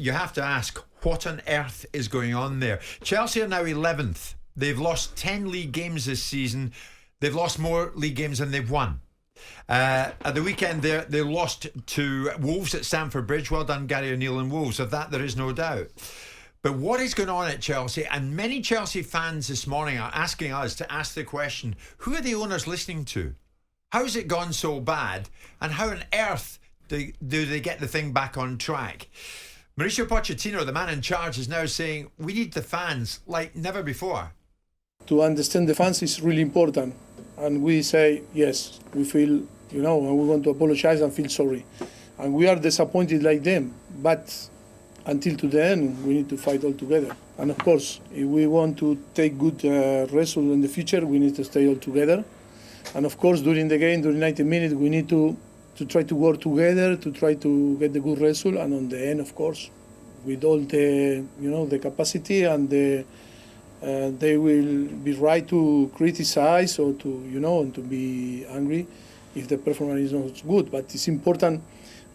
you have to ask, what on earth is going on there? Chelsea are now 11th. They've lost 10 league games this season. They've lost more league games than they've won. At the weekend, they lost to Wolves at Stamford Bridge. Well done, Gary O'Neill and Wolves. Of that, there is no doubt. But what is going on at Chelsea? And many Chelsea fans this morning are asking us to ask the question, who are the owners listening to? How's it gone so bad? And how on earth do they get the thing back on track? Mauricio Pochettino, the man in charge, is now saying we need the fans like never before. To understand the fans is really important. And we say, yes, we feel, and we want to apologize and feel sorry. And we are disappointed like them. But until to the end, we need to fight all together. And of course, if we want to take good results in the future, we need to stay all together. And of course, during the game, during 90 minutes, we need to try to work together, to try to get the good result. And on the end, of course, with all the, the capacity and they will be right to criticize or to, and to be angry if the performance is not good. But it's important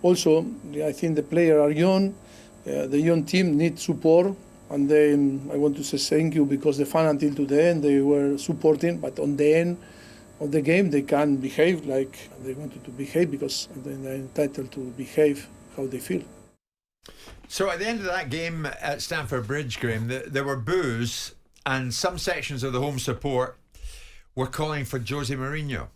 also, I think the players are young, the young team needs support, and then I want to say thank you because the fans until to the end, they were supporting, but on the end of the game, they can behave like they wanted to behave because they're entitled to behave how they feel. So at the end of that game at Stamford Bridge, Graeme, there were boos, and some sections of the home support were calling for Jose Mourinho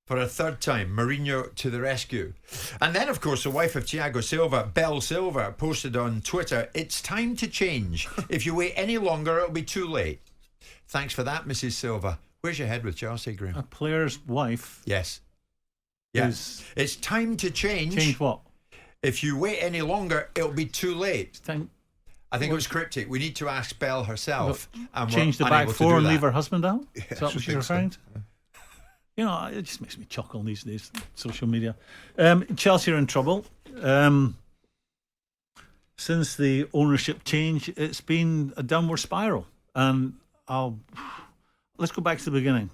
for a third time. Mourinho to the rescue. And then, of course, the wife of Thiago Silva, Belle Silva, posted on Twitter, "It's time to change. If you wait any longer, it'll be too late." Thanks for that, Mrs. Silva. Where's your head with Chelsea, Graeme? A player's wife? Yes. Yes. It's time to change. Change what? If you wait any longer, it'll be too late. It's time. I think it was cryptic. We need to ask Belle herself. And change the back four and leave her husband out? Yeah, is that what you're referring to? Yeah. It just makes me chuckle these days, social media. Chelsea are in trouble. Since the ownership change, it's been a downward spiral. And let's go back to the beginning.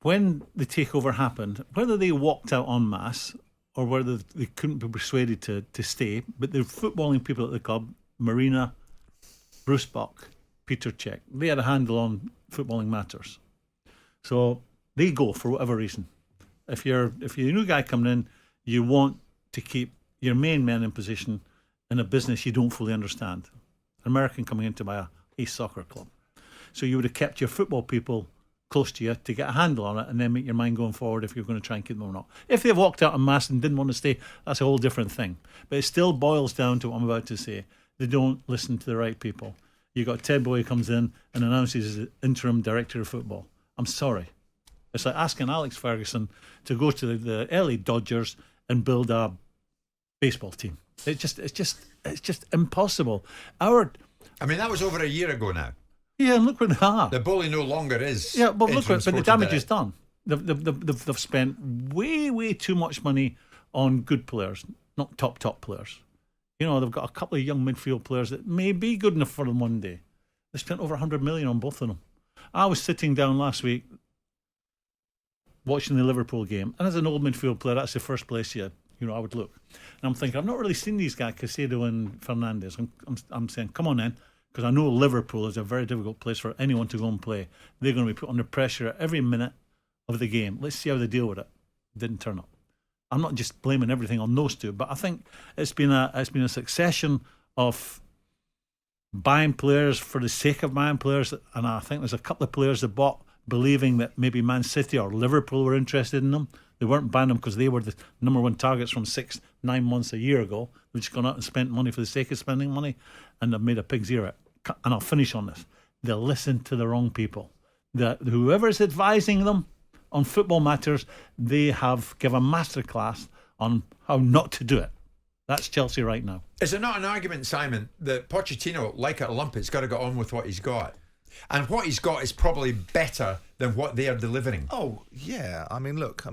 When the takeover happened, whether they walked out en masse or whether they couldn't be persuaded to stay, but the footballing people at the club, Marina, Bruce Buck, Peter Cech, they had a handle on footballing matters. So they go for whatever reason. If you're a new guy coming in, you want to keep your main men in position in a business you don't fully understand. An American coming in to buy a soccer club. So you would have kept your football people close to you to get a handle on it and then make your mind going forward if you're going to try and keep them or not. If they've walked out en masse and didn't want to stay, that's a whole different thing. But it still boils down to what I'm about to say. They don't listen to the right people. You got Ted Bowie comes in and announces he's interim director of football. I'm sorry. It's like asking Alex Ferguson to go to the LA Dodgers and build a baseball team. It's just impossible. That was over a year ago now. Yeah, and look where they are. The bully no longer is. Yeah, but look, but the damage is done. They've spent way too much money on good players, not top players. They've got a couple of young midfield players that may be good enough for them one day. They spent over 100 million on both of them. I was sitting down last week watching the Liverpool game, and as an old midfield player, that's the first place I would look. And I'm thinking, I've not really seen these guys, Caicedo and Fernandes. I'm saying, come on then. Because I know Liverpool is a very difficult place for anyone to go and play. They're going to be put under pressure every minute of the game. Let's see how they deal with it. Didn't turn up. I'm not just blaming everything on those two, but I think it's been a succession of buying players for the sake of buying players, and I think there's a couple of players that bought believing that maybe Man City or Liverpool were interested in them. They weren't buying them because they were the number one targets from 6-9 months a year ago. They've just gone out and spent money for the sake of spending money, and they've made a pig's ear out. And I'll finish on this. They listen to the wrong people. Whoever's advising them on football matters, they have given a masterclass on how not to do it. That's Chelsea right now. Is it not an argument, Simon, that Pochettino, like at a lump, has got to get on with what he's got? And what he's got is probably better than what they are delivering. Oh, yeah. Look,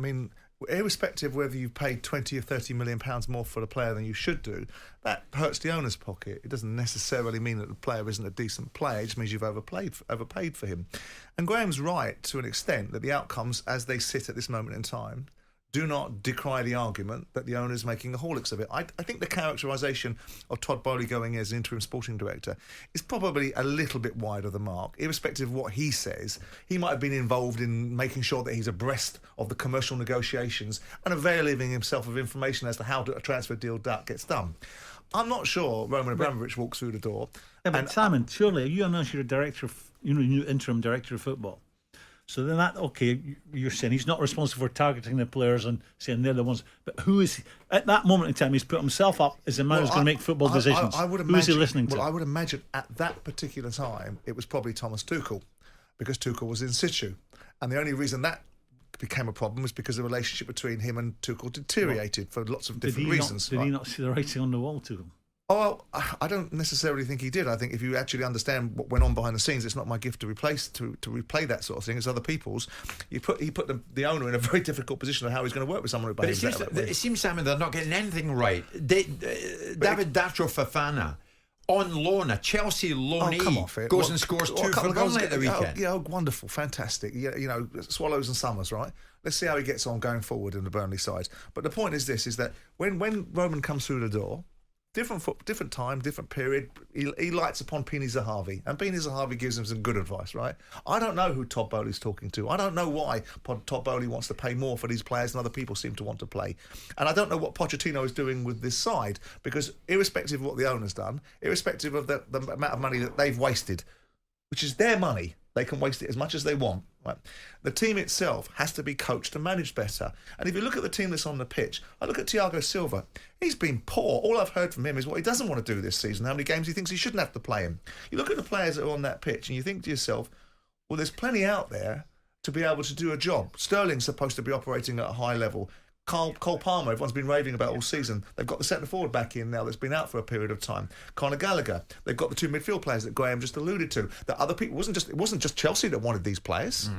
irrespective of whether you've paid 20 or 30 million pounds more for the player than you should do, that hurts the owner's pocket. It doesn't necessarily mean that the player isn't a decent player. It just means you've overpaid for him. And Graham's right to an extent that the outcomes as they sit at this moment in time do not decry the argument that the owner is making a Horlicks of it. I think the characterisation of Todd Bowley going as interim sporting director is probably a little bit wide of the mark. Irrespective of what he says, he might have been involved in making sure that he's abreast of the commercial negotiations and availing himself of information as to how a transfer deal gets done. I'm not sure Roman Abramovich walks through the door. Yeah, but Simon, surely you announce you're a director of, new interim director of football. So then you're saying he's not responsible for targeting the players and saying they're the ones. But who is, at that moment in time, he's put himself up as the man who's going to make football decisions. Who is he listening to? Well, I would imagine at that particular time, it was probably Thomas Tuchel, because Tuchel was in situ. And the only reason that became a problem was because the relationship between him and Tuchel deteriorated for lots of different reasons. Did he not see the writing on the wall to him? Oh, well, I don't necessarily think he did. I think if you actually understand what went on behind the scenes, it's not my gift to replay that sort of thing. It's other people's. He put the owner in a very difficult position of how he's going to work with someone who behaves that way. It seems, Simon, they're not getting anything right. David Datro Fofana, on loan, a Chelsea loanee, goes and scores 2 for Burnley at the weekend. Wonderful, fantastic. Swallows and Summers, right? Let's see how he gets on going forward in the Burnley side. But the point is is that when Roman comes through the door, different time, different period, he lights upon Pini Zahavi, and Pini Zahavi gives him some good advice, right? I don't know who Todd Bowley's talking to. I don't know why Todd Bowley wants to pay more for these players than other people seem to want to play. And I don't know what Pochettino is doing with this side, because irrespective of what the owner's done, irrespective of the amount of money that they've wasted, which is their money, they can waste it as much as they want. Right? The team itself has to be coached and managed better. And if you look at the team that's on the pitch, I look at Thiago Silva. He's been poor. All I've heard from him is what he doesn't want to do this season, how many games he thinks he shouldn't have to play in. You look at the players that are on that pitch and you think to yourself, well, there's plenty out there to be able to do a job. Sterling's supposed to be operating at a high level. Cole Palmer, everyone's been raving about all season. They've got the centre forward back in now that's been out for a period of time. Conor Gallagher. They've got the 2 midfield players that Graeme just alluded to. That other people, it wasn't just Chelsea that wanted these players.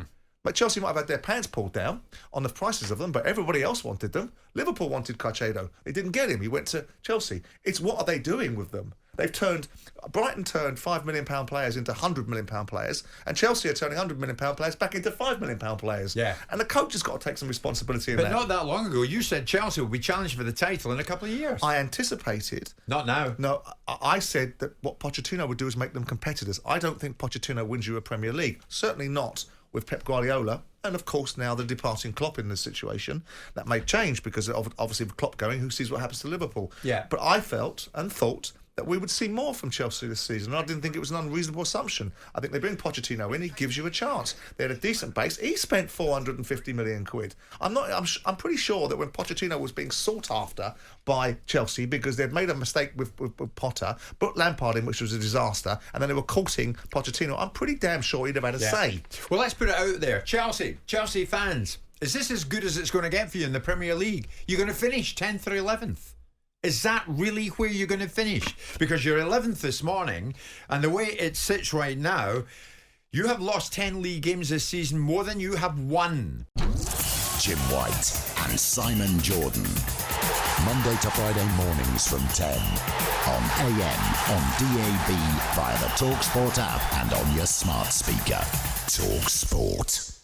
But Chelsea might have had their pants pulled down on the prices of them, but everybody else wanted them. Liverpool wanted Caicedo. They didn't get him. He went to Chelsea. It's what are they doing with them? Brighton turned £5 million players into £100 million players, and Chelsea are turning £100 million players back into £5 million players. Yeah. And the coach has got to take some responsibility in that. But not that long ago, you said Chelsea will be challenged for the title in a couple of years. I anticipated. Not now. No, I said that what Pochettino would do is make them competitors. I don't think Pochettino wins you a Premier League. Certainly not with Pep Guardiola, and of course now the departing Klopp in this situation. That may change because obviously with Klopp going, who sees what happens to Liverpool? Yeah. But I felt and thought that we would see more from Chelsea this season. I didn't think it was an unreasonable assumption. I think they bring Pochettino in, he gives you a chance. They had a decent base. He spent 450 million quid. I'm pretty sure that when Pochettino was being sought after by Chelsea because they'd made a mistake with Potter, put Lampard in, which was a disaster, and then they were courting Pochettino, I'm pretty damn sure he'd have had a say. Well, let's put it out there. Chelsea fans, is this as good as it's going to get for you in the Premier League? You're going to finish 10th or 11th. Is that really where you're going to finish? Because you're 11th this morning, and the way it sits right now, you have lost 10 league games this season, more than you have won. Jim White and Simon Jordan. Monday to Friday mornings from 10 on AM, on DAB, via the talkSPORT app and on your smart speaker. talkSPORT.